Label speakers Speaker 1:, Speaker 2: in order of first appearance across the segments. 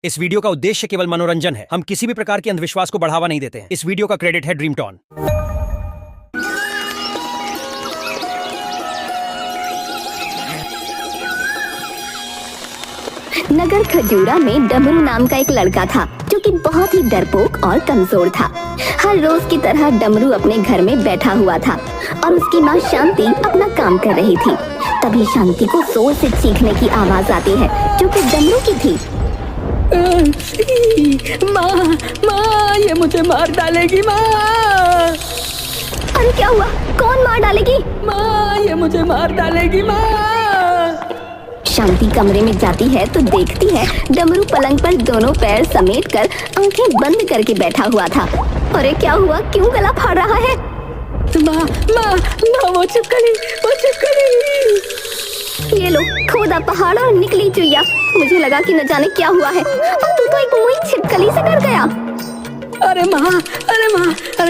Speaker 1: इस वीडियो का उद्देश्य केवल मनोरंजन है। हम किसी भी प्रकार के अंधविश्वास को बढ़ावा नहीं देते हैं। इस वीडियो का क्रेडिट है ड्रीमटॉन।
Speaker 2: नगर खजूरा में डमरू नाम का एक लड़का था जो कि बहुत ही डरपोक और कमजोर था। हर रोज की तरह डमरू अपने घर में बैठा हुआ था और उसकी माँ शांति अपना काम कर रही थी। तभी शांति को जोर से चीखने की आवाज आती है जो कि डमरू की थी।
Speaker 3: माँ, ये मुझे मार डालेगी माँ।
Speaker 2: अरे क्या हुआ? कौन मार डालेगी?
Speaker 3: माँ, ये मुझे मार डालेगी माँ।
Speaker 2: शांति कमरे में जाती है तो देखती है डमरू पलंग पर दोनों पैर समेटकर आंखें बंद करके बैठा हुआ था। अरे क्या हुआ? क्यों गला फाड़ रहा है?
Speaker 3: माँ, वो छिपकली।
Speaker 2: ये लो, खोदा पहाड़ और निकली चुईया। मुझे लगा कि न जाने क्या हुआ है और तू तो एक मुई छिपकली से डर गया।
Speaker 3: अरे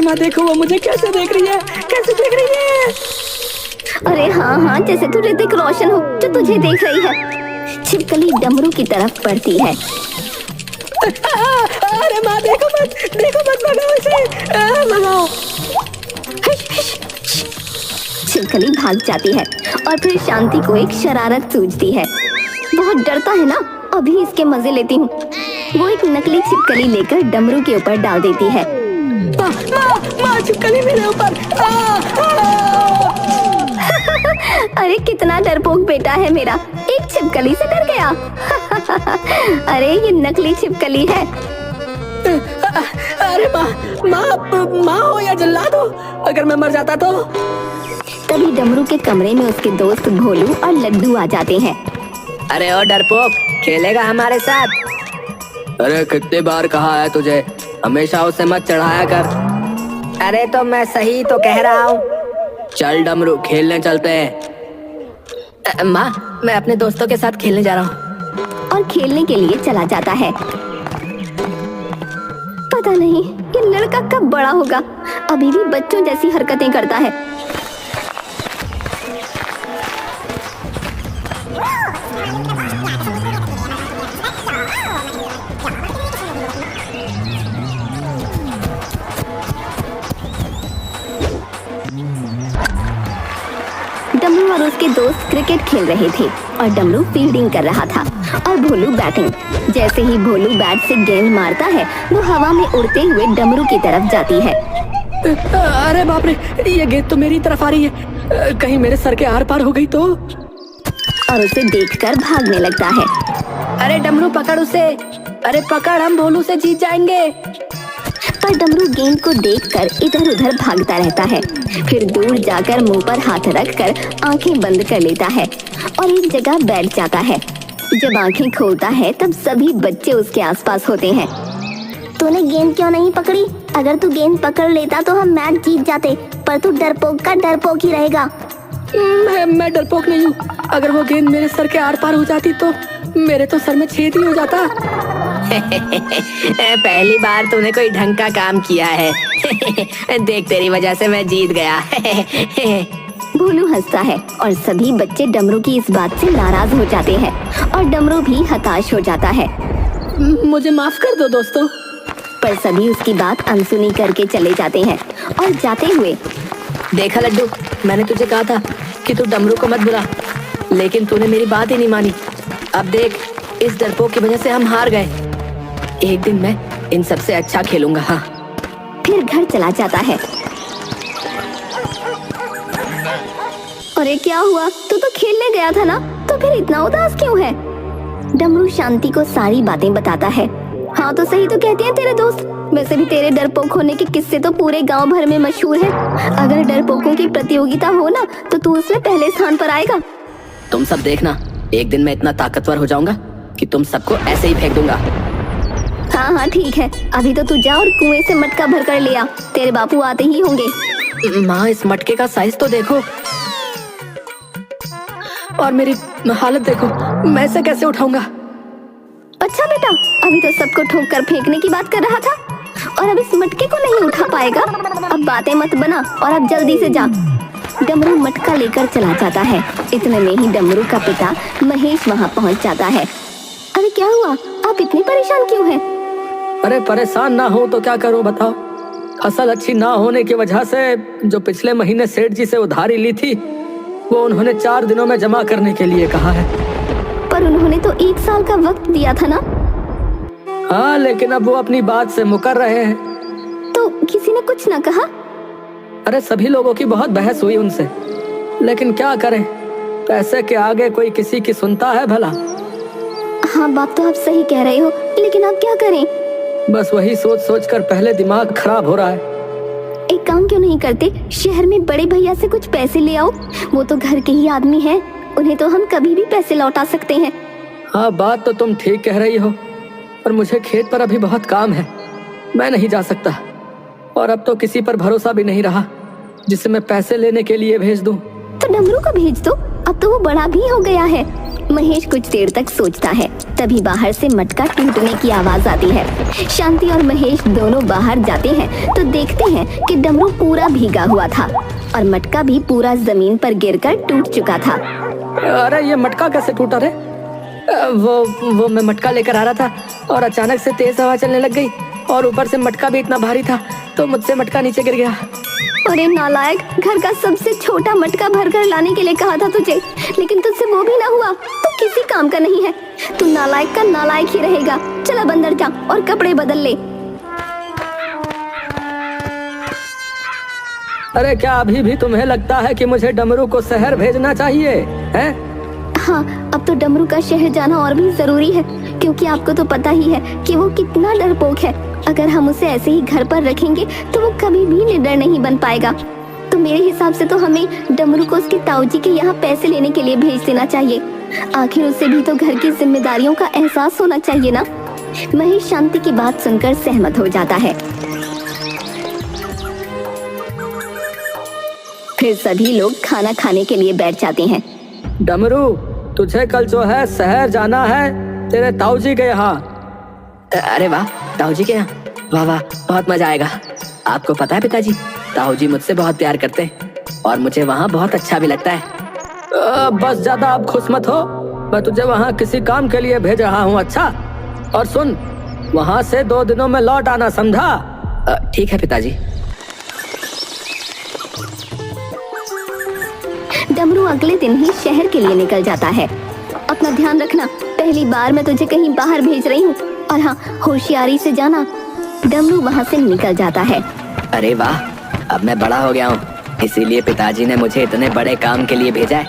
Speaker 3: माँ, देखो वो मुझे कैसे देख रही है।
Speaker 2: अरे हाँ, जैसे तू ऋतिक रोशन हो जो तुझे देख रही है। छिपकली डमरू की तरफ बढ़ती है।
Speaker 3: अरे माँ, देखो मत भगाओ इसे, भगाओ।
Speaker 2: छिपकली भाग जाती है और फिर शांति को एक शरारत सूझती है। बहुत डरता है ना, अभी इसके मजे लेती हूँ। वो एक नकली छिपकली लेकर डमरू के ऊपर डाल देती है।
Speaker 3: माँ, छिपकली मेरे ऊपर।
Speaker 2: अरे कितना डरपोक बेटा है मेरा, एक छिपकली से डर गया। अरे ये नकली छिपकली है।
Speaker 3: अरे माँ हो या जल्लाद हो, अगर मैं मर जाता तो।
Speaker 2: तभी डमरू के कमरे में उसके दोस्त भोलू और लड्डू आ जाते हैं।
Speaker 3: अरे ओ डरपोक, खेलेगा हमारे साथ?
Speaker 4: अरे कितनी बार कहा है तुझे, हमेशा उसे मत चढ़ाया कर।
Speaker 3: अरे तो मैं सही तो कह रहा हूँ।
Speaker 4: चल डमरू, खेलने चलते हैं।
Speaker 3: माँ, मैं अपने दोस्तों के साथ खेलने जा रहा हूँ।
Speaker 2: और खेलने के लिए चला जाता है। पता नहीं ये लड़का कब बड़ा होगा, अभी भी बच्चों जैसी हरकतें करता है। डमरू और उसके दोस्त क्रिकेट खेल रहे थे और डमरू फील्डिंग कर रहा था और भोलू बैटिंग। जैसे ही भोलू बैट से गेंद मारता है वो हवा में उड़ते हुए डमरू की तरफ जाती है।
Speaker 3: अरे बाप रे, ये गेंद तो मेरी तरफ आ रही है। कहीं मेरे सर के आर पार हो गई तो।
Speaker 2: और उसे देखकर भागने लगता है।
Speaker 3: अरे डमरू पकड़ उसे। अरे पकड़, हम भोलू से जीत जाएंगे।
Speaker 2: पर डमरू गेंद को देखकर इधर उधर भागता रहता है। फिर दूर जाकर मुंह पर हाथ रखकर आंखें बंद कर लेता है और एक जगह बैठ जाता है। जब आंखें खोलता है तब सभी बच्चे उसके आसपास होते हैं। तूने गेंद क्यों नहीं पकड़ी? अगर तू गेंद पकड़ लेता तो हम मैच जीत जाते, पर तू डरपोक का डरपोक ही रहेगा।
Speaker 3: मैं डरपोक नहीं हूँ। अगर वो गेंद मेरे सर के आर पार हो जाती तो मेरे तो सर में छेद ही हो जाता।
Speaker 4: पहली बार तूने कोई ढंग का काम किया है। देख, तेरी वजह से मैं जीत गया।
Speaker 2: भोलू हंसता है और सभी बच्चे डमरू की इस बात से नाराज हो जाते हैं और डमरू भी हताश हो जाता है।
Speaker 3: मुझे माफ कर दो दोस्तों।
Speaker 2: पर सभी उसकी बात अनसुनी करके चले जाते हैं और जाते हुए,
Speaker 3: देखा लड्डू, मैंने तुझे कहा था कि तू डमरू को मत बुला, लेकिन तूने मेरी बात ही नहीं मानी। अब देख, इस डरपोक की वजह से हम हार गए। एक दिन मैं इन सबसे अच्छा खेलूंगा। हाँ।
Speaker 2: फिर घर चला जाता है। अरे क्या हुआ? तू तो खेलने गया था ना, तो फिर इतना उदास क्यों है? डमरू शांति को सारी बातें बताता है। हाँ तो सही तो कहते हैं तेरे दोस्त। वैसे भी तेरे डरपोक होने के किस्से तो पूरे गांव भर में मशहूर है। अगर डरपोकों की प्रतियोगिता हो ना तो तू उसमें पहले स्थान पर आएगा।
Speaker 4: तुम सब देखना, एक दिन मैं इतना ताकतवर हो जाऊंगा कि तुम सबको ऐसे ही फेंक दूंगा।
Speaker 2: हाँ ठीक है, अभी तो तू जा और कुएं से मटका भर कर ले आ, तेरे बापू आते ही होंगे।
Speaker 3: माँ, इस मटके का साइज तो देखो और मेरी हालत देखो, मैं इसे कैसे उठाऊंगा?
Speaker 2: अच्छा बेटा, अभी तो सबको ठोक कर फेंकने की बात कर रहा था और अब इस मटके को नहीं उठा पाएगा। अब बातें मत बना और अब जल्दी से जा। डमरू मटका लेकर चला जाता है। इतने में ही डमरू का पिता महेश वहाँ पहुँच जाता है। अरे क्या हुआ? आप इतने परेशान क्यों हैं?
Speaker 3: अरे परेशान ना हो तो क्या करूं बताओ। फसल अच्छी ना होने की वजह से जो पिछले महीने सेठ जी से उधारी ली थी वो उन्होंने 4 दिनों में जमा करने के लिए कहा है।
Speaker 2: पर उन्होंने तो 1 साल का वक्त दिया था ना।
Speaker 3: हाँ, लेकिन अब वो अपनी बात से मुकर रहे हैं।
Speaker 2: तो किसी ने कुछ ना कहा?
Speaker 3: अरे सभी लोगों की बहुत बहस हुई उनसे, लेकिन क्या करें, पैसे के आगे कोई किसी की सुनता है भला।
Speaker 2: हाँ, बात तो आप सही कह रहे हो, लेकिन आप क्या करें?
Speaker 3: बस वही सोच सोच कर पहले दिमाग खराब हो रहा है।
Speaker 2: एक काम क्यों नहीं करते, शहर में बड़े भैया से कुछ पैसे ले आओ। वो तो घर के ही आदमी हैं, उन्हें तो हम कभी भी पैसे लौटा सकते हैं।
Speaker 3: हाँ, बात तो तुम ठीक कह रही हो, पर मुझे खेत पर अभी बहुत काम है, मैं नहीं जा सकता। और अब तो किसी पर भरोसा भी नहीं रहा जिसे मैं पैसे लेने के लिए भेज दूं।
Speaker 2: तो डमरू को भेज दो, अब तो वो बड़ा भी हो गया है। महेश कुछ देर तक सोचता है, तभी बाहर से मटका टूटने की आवाज आती है। शांति और महेश दोनों बाहर जाते हैं तो देखते हैं कि डमरू पूरा भीगा हुआ था और मटका भी पूरा जमीन पर गिरकर टूट चुका था।
Speaker 3: अरे ये मटका कैसे टूटा रे? वो मैं मटका लेकर आ रहा था और अचानक से तेज हवा चलने लग गई और ऊपर से मटका भी इतना भारी था तो मुझसे मटका नीचे गिर गया।
Speaker 2: अरे नालायक, घर का सबसे छोटा मटका भरकर लाने के लिए कहा था तुझे, लेकिन तुझसे वो भी ना हुआ तो किसी काम का नहीं है। तू नालायक का नालायक ही रहेगा। चल अब अंदर जा और कपड़े बदल ले।
Speaker 3: अरे क्या अभी भी तुम्हें लगता है कि मुझे डमरू को शहर भेजना चाहिए है?
Speaker 2: हाँ, अब तो डमरू का शहर जाना और भी जरूरी है, क्योंकि आपको तो पता ही है कि वो कितना डरपोक है। अगर हम उसे ऐसे ही घर पर रखेंगे तो वो कभी भी निडर नहीं बन पाएगा। तो मेरे हिसाब से तो हमें डमरू को उसके ताऊजी के यहाँ पैसे लेने के लिए भेज देना चाहिए। आखिर उसे भी तो घर की जिम्मेदारियों का एहसास होना चाहिए ना। महेश शांति की बात सुनकर सहमत हो जाता है। फिर सभी लोग खाना खाने के लिए बैठ जाते हैं।
Speaker 3: डमरू, तुझे कल जो है शहर जाना है तेरे ताऊजी के यहाँ। अरे वाह, ताऊजी के यहाँ? वाह वाह, बहुत मजा आएगा। आपको पता है पिताजी, ताऊजी मुझसे बहुत प्यार करते हैं और मुझे वहाँ बहुत अच्छा भी लगता है। बस ज्यादा आप खुश मत हो, मैं तुझे वहाँ किसी काम के लिए भेज रहा हूँ। अच्छा, और सुन, वहाँ से 2 दिनों में लौट आना, समझा? ठीक है पिताजी।
Speaker 2: डमरू अगले दिन ही शहर के लिए निकल जाता है। अपना ध्यान रखना, पहली बार मैं तुझे कहीं बाहर भेज रही हूँ, और हाँ, होशियारी से जाना। डमरू वहाँ से निकल जाता है।
Speaker 4: अरे वाह, अब मैं बड़ा हो गया हूँ, इसीलिए पिताजी ने मुझे इतने बड़े काम के लिए भेजा है।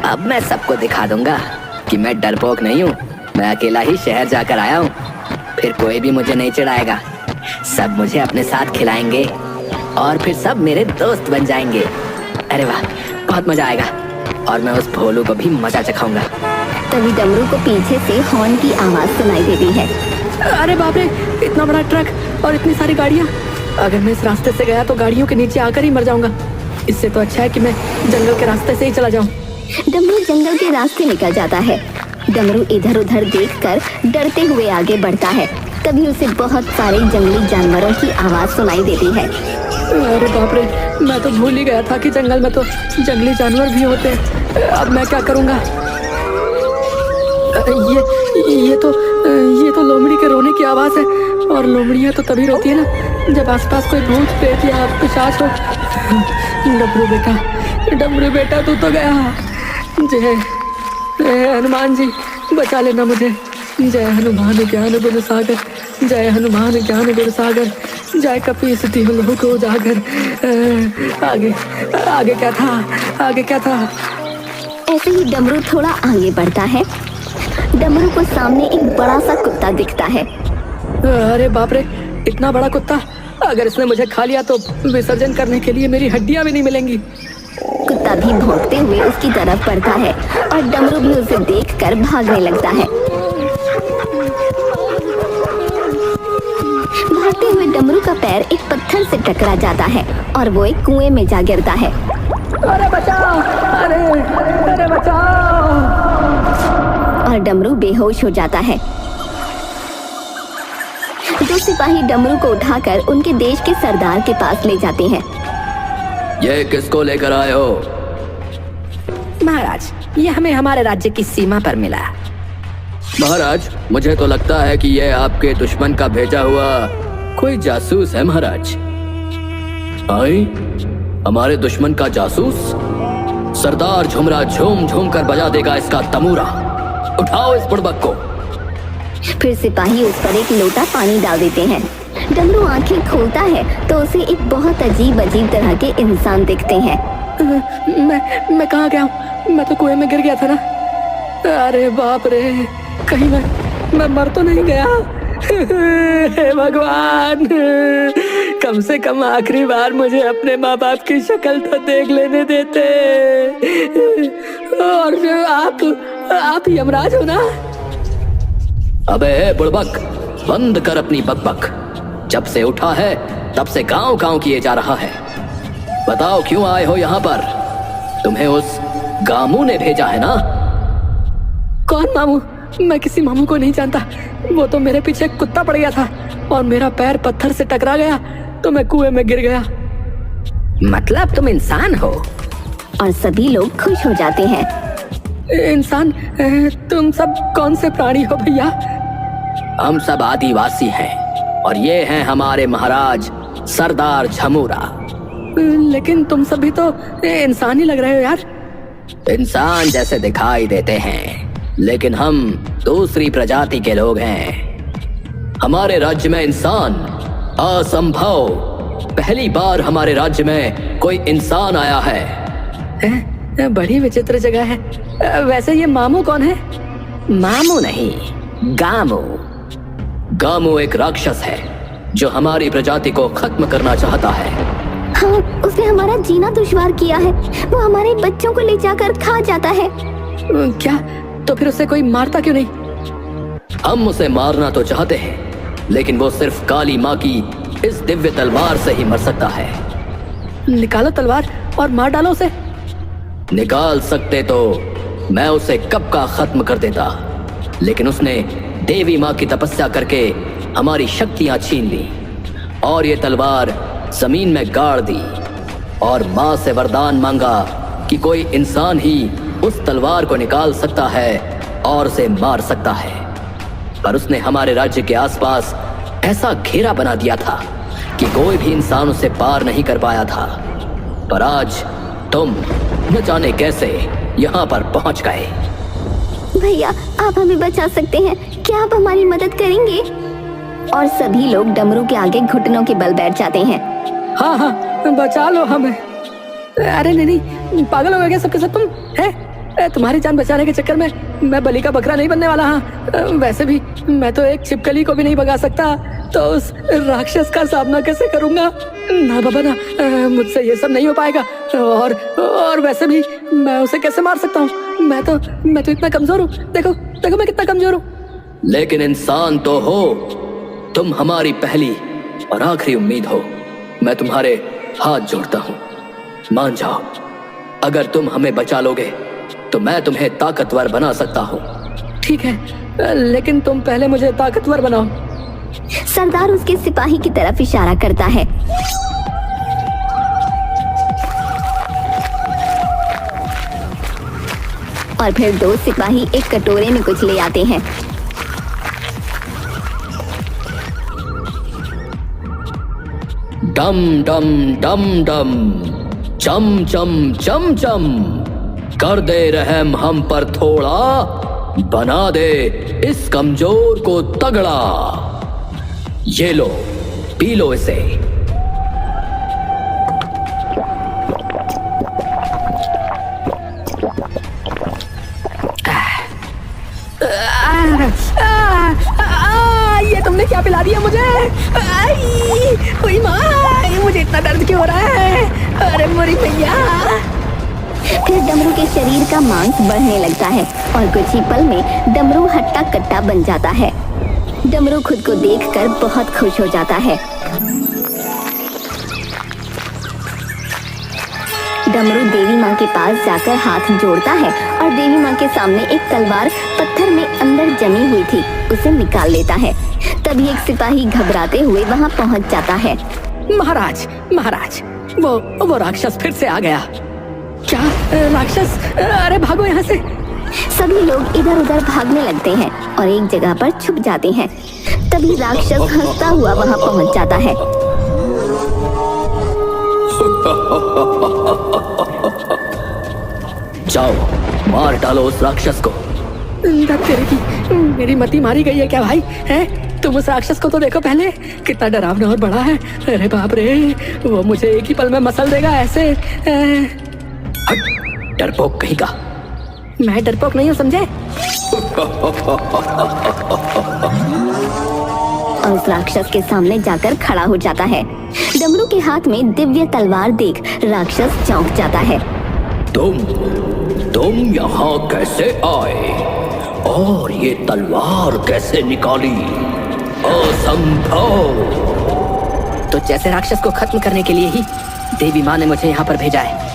Speaker 4: अब मैं सबको दिखा दूंगा कि मैं डरपोक नहीं हूँ, मैं अकेला ही शहर जाकर आया हूँ। फिर कोई भी मुझे नहीं चिढ़ाएगा, सब मुझे अपने साथ खिलाएंगे और फिर सब मेरे दोस्त बन जाएंगे। अरे वाह, बहुत मजा आएगा और मैं उस भोलू को भी मजा चखाऊंगा।
Speaker 2: तभी डमरू को पीछे से हॉर्न की आवाज सुनाई देती है।
Speaker 3: अरे बाप रे, इतना बड़ा ट्रक और इतनी सारी गाड़ियाँ। अगर मैं इस रास्ते से गया तो गाड़ियों के नीचे आकर ही मर जाऊंगा। इससे तो अच्छा है कि मैं जंगल के रास्ते से ही चला जाऊं।
Speaker 2: डमरू जंगल के रास्ते निकल जाता है। डमरू इधर उधर देखकर डरते हुए आगे बढ़ता है। तभी उसे बहुत सारे जंगली जानवरों की आवाज सुनाई देती है।
Speaker 3: अरे बाप रे, मैं तो भूल ही गया था कि जंगल में तो जंगली जानवर भी होते हैं। अब मैं क्या करूंगा? ये तो लोमड़ी के रोने की आवाज है, और लोमड़ियाँ तो तभी रोती है ना जब आसपास कोई भूत प्रेत या पिशाच हो। डमरू बेटा तू तो गया। जय हनुमान जी, बचा लेना मुझे। जय हनुमान ज्ञान गुण सागर, जय हनुमान ज्ञान गुण सागर, जय कपीस तिहु लोक उजागर। आगे क्या था?
Speaker 2: ऐसे ही डमरू थोड़ा आगे बढ़ता है। डमरू को सामने एक बड़ा सा कुत्ता दिखता है।
Speaker 3: अरे बाप रे, इतना बड़ा कुत्ता! अगर इसने मुझे खा लिया तो विसर्जन करने के लिए मेरी हड्डियां भी नहीं मिलेंगी।
Speaker 2: कुत्ता भी भौंकते हुए उसकी तरफ बढ़ता है और डमरू भी उसे देखकर भागने लगता है। भागते हुए डमरू का पैर एक पत्थर से टकरा जाता है और वो एक कुएं में जा गिरता है।
Speaker 3: अरे बचाओ! अरे बचाओ!
Speaker 2: और डमरू बेहोश हो जाता है। 2 सिपाही डमरू को उठाकर उनके देश के सरदार के पास ले जाते हैं।
Speaker 4: ये किसको लेकर आए हो?
Speaker 3: महाराज, ये हमें हमारे राज्य की सीमा पर मिला।
Speaker 4: महाराज, मुझे तो लगता है कि यह आपके दुश्मन का भेजा हुआ कोई जासूस है महाराज। आई, हमारे दुश्मन का जासूस? सरदार झुमरा झूम झूम कर बजा देगा इसका तमूरा। उठाओ इस बुड़बक को।
Speaker 2: फिर सिपाही उस पर एक लोटा पानी डाल देते हैं। डमरू आंखें खोलता है तो उसे एक बहुत अजीब अजीब तरह के इंसान दिखते हैं।
Speaker 3: मैं कहाँ गया हूँ? मैं तो कुएं में गिर गया था ना। अरे बाप रे, कहीं मैं मर तो नहीं गया? हे भगवान, कम से कम आखिरी बार मुझे अपने माँ बाप की शक्ल तो देख लेने देते। और आप यमराज हो ना?
Speaker 4: अबे बुड़बक, बंद कर अपनी बकबक। जब से उठा है तब से गांव गांव किए जा रहा है। बताओ क्यों आए हो यहाँ पर? तुम्हें उस गामू ने भेजा है ना?
Speaker 3: कौन मामू? मैं किसी मामू को नहीं जानता। वो तो मेरे पीछे कुत्ता पड़ गया था और मेरा पैर पत्थर से टकरा गया तो मैं कुएं में गिर गया।
Speaker 4: मतलब तुम इंसान हो?
Speaker 2: और सभी लोग खुश हो जाते हैं।
Speaker 3: इंसान? तुम सब कौन से प्राणी हो भैया?
Speaker 4: हम सब आदिवासी हैं और ये हैं हमारे महाराज सरदार झमूरा।
Speaker 3: लेकिन तुम सभी तो इंसान ही लग रहे हो यार।
Speaker 4: इंसान जैसे दिखाई देते हैं, लेकिन हम दूसरी प्रजाति के लोग हैं। हमारे राज्य में इंसान असंभव। पहली बार हमारे राज्य में कोई इंसान आया है।
Speaker 3: बड़ी विचित्र जगह है। वैसे ये मामू कौन है?
Speaker 4: मामू नहीं, गामू। गामू एक राक्षस है जो हमारी प्रजाति को खत्म करना चाहता है।
Speaker 2: हाँ, उसने हमारा जीना दुश्वार किया है। वो हमारे बच्चों को ले जाकर खा जाता है।
Speaker 3: क्या? तो फिर उसे कोई मारता क्यों नहीं?
Speaker 4: हम उसे मारना तो चाहते हैं, लेकिन वो सिर्फ काली माँ की इस दिव्य तलवार से ही मर सकता है।
Speaker 3: निकालो तलवार और मार डालो उसे।
Speaker 4: निकाल सकते तो मैं उसे कब का खत्म कर देता, लेकिन उसने देवी माँ की तपस्या करके हमारी शक्तियां छीन ली और ये तलवार जमीन में गाड़ दी और माँ से वरदान मांगा कि कोई इंसान ही उस तलवार को निकाल सकता है और उसे मार सकता है। पर उसने हमारे राज्य के आसपास ऐसा घेरा बना दिया था कि कोई भी इंसान उसे पार नहीं कर पाया था। पर आज तुम न जाने कैसे यहाँ पर पहुँच गए।
Speaker 2: भैया, आप हमें बचा सकते हैं। क्या आप हमारी मदद करेंगे? और सभी लोग डमरू के आगे घुटनों के बल बैठ जाते हैं।
Speaker 3: हाँ हाँ, बचा लो हमें। अरे नहीं, पागल हो गए सबके सब तुम है? तुम्हारी जान बचाने के चक्कर में मैं बलि का बकरा नहीं बनने वाला। हाँ, वैसे भी मैं तो एक छिपकली को भी नहीं भगा सकता, तो उस राक्षस का सामना कैसे करूंगा? ना बाबा ना, मुझसे ये सब नहीं हो पाएगा। और वैसे भी मैं उसे कैसे मार सकता हूँ? मैं तो इतना कमजोर हूँ। देखो देखो मैं कितना कमजोर हूँ।
Speaker 4: लेकिन इंसान तो हो तुम। हमारी पहली और आखिरी उम्मीद हो। मैं तुम्हारे हाथ जोड़ता हूँ, मान जाओ। अगर तुम हमें बचा लोगे तो मैं तुम्हें ताकतवर बना सकता हूँ।
Speaker 3: ठीक है, लेकिन तुम पहले मुझे ताकतवर बनाओ।
Speaker 2: सरदार उसके सिपाही की तरफ इशारा करता है। और फिर दो सिपाही एक कटोरे में कुछ ले आते हैं।
Speaker 4: डम डम डम डम, चम चम चम चम, कर दे रहम हम पर थोड़ा, बना दे इस कमजोर को तगड़ा। ये लो, पी लो इसे।
Speaker 3: ये तुमने क्या पिला दिया मुझे? माँ, मुझे इतना दर्द क्यों हो रहा है? अरे मोरी भैया।
Speaker 2: फिर डमरू के शरीर का मांस बढ़ने लगता है और कुछ ही पल में डमरू हट्टा कट्टा बन जाता है। डमरू खुद को देखकर बहुत खुश हो जाता है। डमरू देवी माँ के पास जाकर हाथ जोड़ता है और देवी माँ के सामने एक तलवार पत्थर में अंदर जमी हुई थी, उसे निकाल लेता है। तभी एक सिपाही घबराते हुए वहाँ पहुँच जाता है।
Speaker 3: महाराज, महाराज, वो राक्षस फिर से आ गया। क्या राक्षस? अरे भागो यहाँ से।
Speaker 2: सभी लोग इधर उधर भागने लगते हैं और एक जगह पर छुप जाते हैं। तभी राक्षस हंसता हुआ वहां पहुंच जाता है।
Speaker 4: जाओ, मार डालो उस राक्षस को।
Speaker 3: धत तेरे की, मेरी मती मारी गई है क्या भाई? हैं? तुम उस राक्षस को तो देखो पहले, कितना डरावना और बड़ा है। अरे बाप रे, वो मुझे एक ही पल में मसल देगा ऐसे।
Speaker 4: हट, डरपोक कहीं का।
Speaker 3: मैं डरपोक नहीं हूँ, समझे?
Speaker 2: और उस राक्षस के सामने जाकर खड़ा हो जाता है। डमरू के हाथ में दिव्य तलवार देख राक्षस चौंक जाता है।
Speaker 4: तुम यहाँ कैसे आए और ये तलवार कैसे निकाली? असंभव।
Speaker 3: तो जैसे राक्षस को खत्म करने के लिए ही देवी माँ ने मुझे यहाँ पर भेजा है।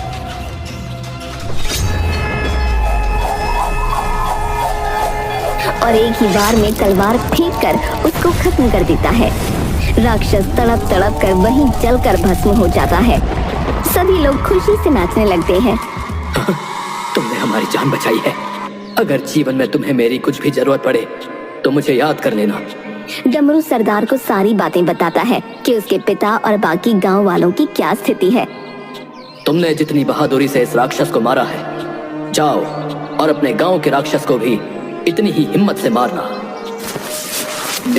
Speaker 2: और एक ही बार में तलवार फेंक कर उसको खत्म कर देता है। राक्षस तड़प तड़प कर वहीं जलकर भस्म हो जाता है। सभी लोग खुशी से नाचने लगते हैं।
Speaker 4: तुमने हमारी जान बचाई है। अगर जीवन में तुम्हें मेरी कुछ भी जरूरत पड़े तो मुझे याद कर लेना।
Speaker 2: डमरू सरदार को सारी बातें बताता है कि उसके पिता और बाकी गांव वालों की क्या स्थिति है।
Speaker 4: तुमने जितनी बहादुरी से इस राक्षस को मारा है, जाओ और अपने गांव के राक्षस को भी इतनी ही हिम्मत से मारना।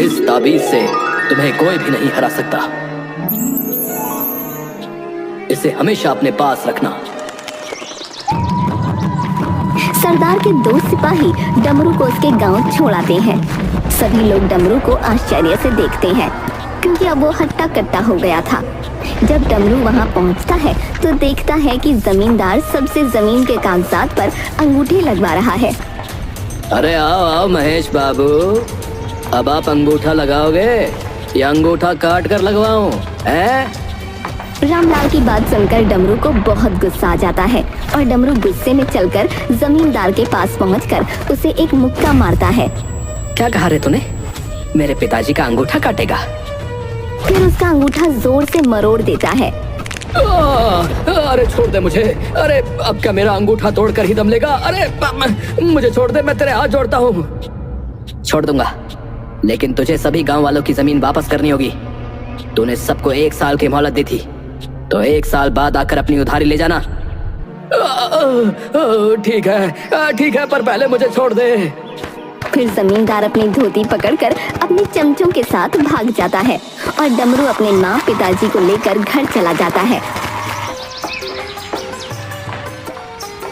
Speaker 4: इस ताबीज से तुम्हें कोई भी नहीं हरा सकता। इसे हमेशा अपने पास रखना।
Speaker 2: सरदार के 2 सिपाही डमरू को उसके गांव छोड़ आते हैं। सभी लोग डमरू को आश्चर्य से देखते हैं क्योंकि अब वो हट्टा कट्टा हो गया था। जब डमरू वहां पहुंचता है तो देखता है कि जमींदार सबसे जमीन के कागजात पर अंगूठे लगवा रहा है।
Speaker 4: अरे आओ आओ महेश बाबू, अब आप अंगूठा लगाओगे या अंगूठा काट कर लगवाऊं?
Speaker 2: रामलाल की बात सुनकर डमरू को बहुत गुस्सा आ जाता है और डमरू गुस्से में चलकर जमींदार के पास पहुंचकर उसे एक मुक्का मारता है।
Speaker 3: क्या कहा रे तूने? मेरे पिताजी का अंगूठा काटेगा?
Speaker 2: फिर उसका अंगूठा जोर से मरोड़ देता है।
Speaker 4: अरे छोड़ दे मुझे। अरे अब क्या मेरा अंगूठा तोड़कर ही दम लेगा? अरे मुझे छोड़ दे, मैं तेरे हाथ जोड़ता हूँ। छोड़ दूंगा, लेकिन तुझे सभी गांव वालों की जमीन वापस करनी होगी। तूने सबको 1 साल की मोहलत दी थी, तो 1 साल बाद आकर अपनी उधारी ले जाना। ठीक है, पर पहले मुझे छोड़ दे।
Speaker 2: फिर जमींदार अपनी धोती पकड़कर अपने चमचों के साथ भाग जाता है और डमरू अपने माँ पिताजी को लेकर घर चला जाता है।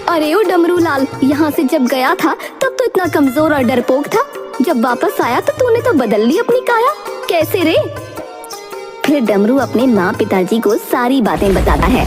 Speaker 2: अरे ओ डमरू लाल, यहाँ से जब गया था तब तो इतना कमजोर और डरपोक था। जब वापस आया तो तूने तो बदल ली अपनी काया। कैसे रे? फिर डमरू अपने माँ पिताजी को सारी बातें बताता है।